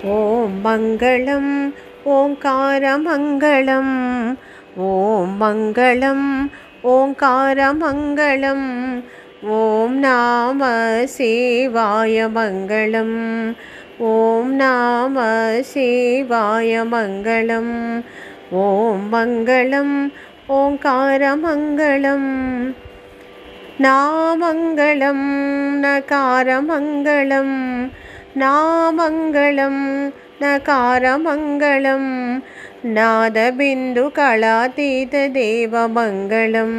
ॐ मङ्गलम् ओङ्कारमङ्गलम् ॐ मङ्गलम् ओङ्कारमङ्गलम् ॐ नमः शिवाय मङ्गलम् ॐ नमः शिवाय मङ्गलम् ॐ मङ्गलम् ओङ्कारमङ्गलम् नामङ्गलं नकारमङ्गलं नामङ्गलं नकारमङ्गलं नादबिन्दुकलातीतदेवमङ्गलं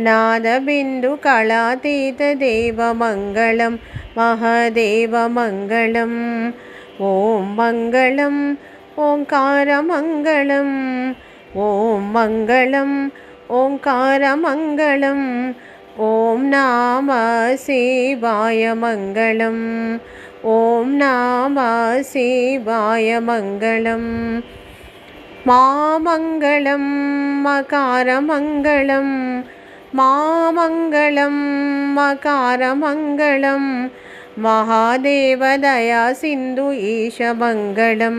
नादबिन्दुकलातीतदेवमङ्गलं महदेवमङ्गलम् ॐ मङ्गलम् ओङ्कारमङ्गलम् ॐ मङ्गलम् ओङ्कारमङ्गलम् ॐ नमः शिवाय मङ्गलम् ॐ नमः शिवाय मङ्गलम् मामङ्गलं मकारमङ्गलं मामङ्गलं मकारमङ्गलं महादेवदया सिन्धु ईशमङ्गलं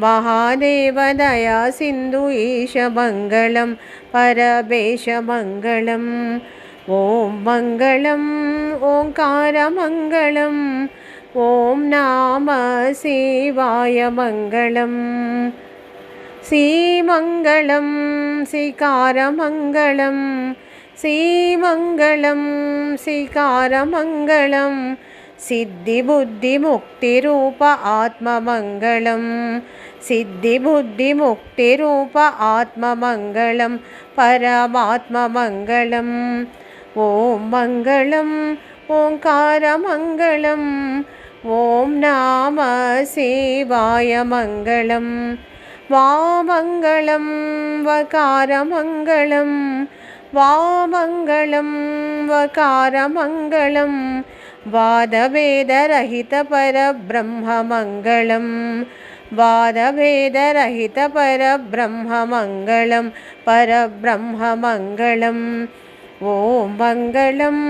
महादेवदया सिन्धु ईशमङ्गलं परमेशमङ्गलम् ॐ मङ्गलम् ओङ्कारमङ्गलम् ॐ नमः शिवाय मङ्गलम् श्रीमङ्गलं श्रीकारमङ्गलं श्रीमङ्गलं श्रीकारमङ्गलं सिद्धिबुद्धिमुक्तिरूप आत्ममङ्गलं सिद्धिबुद्धिमुक्तिरूप आत्ममङ्गलं परमात्ममङ्गलम् ॐ मङ्गलम् ओङ्कारमङ्गलम् ॐ नमः शिवाय मङ्गलम् वामङ्गलं वकारमङ्गलं वामङ्गलं वकारमङ्गलं वादभेदरहितपरब्रह्ममङ्गलं वादभेदरहितपरब्रह्ममङ्गलं परब्रह्ममङ्गलम् ॐ मङ्गलम्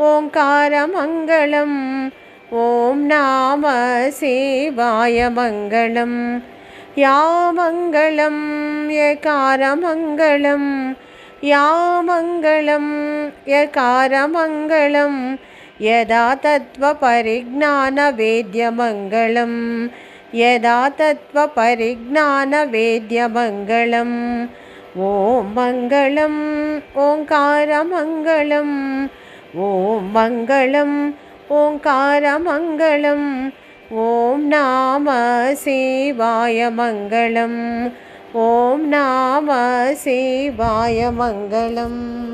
ओङ्कारमङ्गलम् ॐ नमः शिवाय मङ्गलम् या मङ्गलं यकारमङ्गलं या मङ्गलं यकारमङ्गलं यदा तत्त्वपरिज्ञानवेद्यमङ्गलं यदा तत्त्वपरिज्ञानवेद्यमङ्गलं ॐ मङ्गलम् ओङ्कारमङ्गलम् ॐ मङ्गलम् ओङ्कारमङ्गलम् ॐ नमः शिवाय मङ्गलम् ॐ नमः शिवाय मङ्गलम्।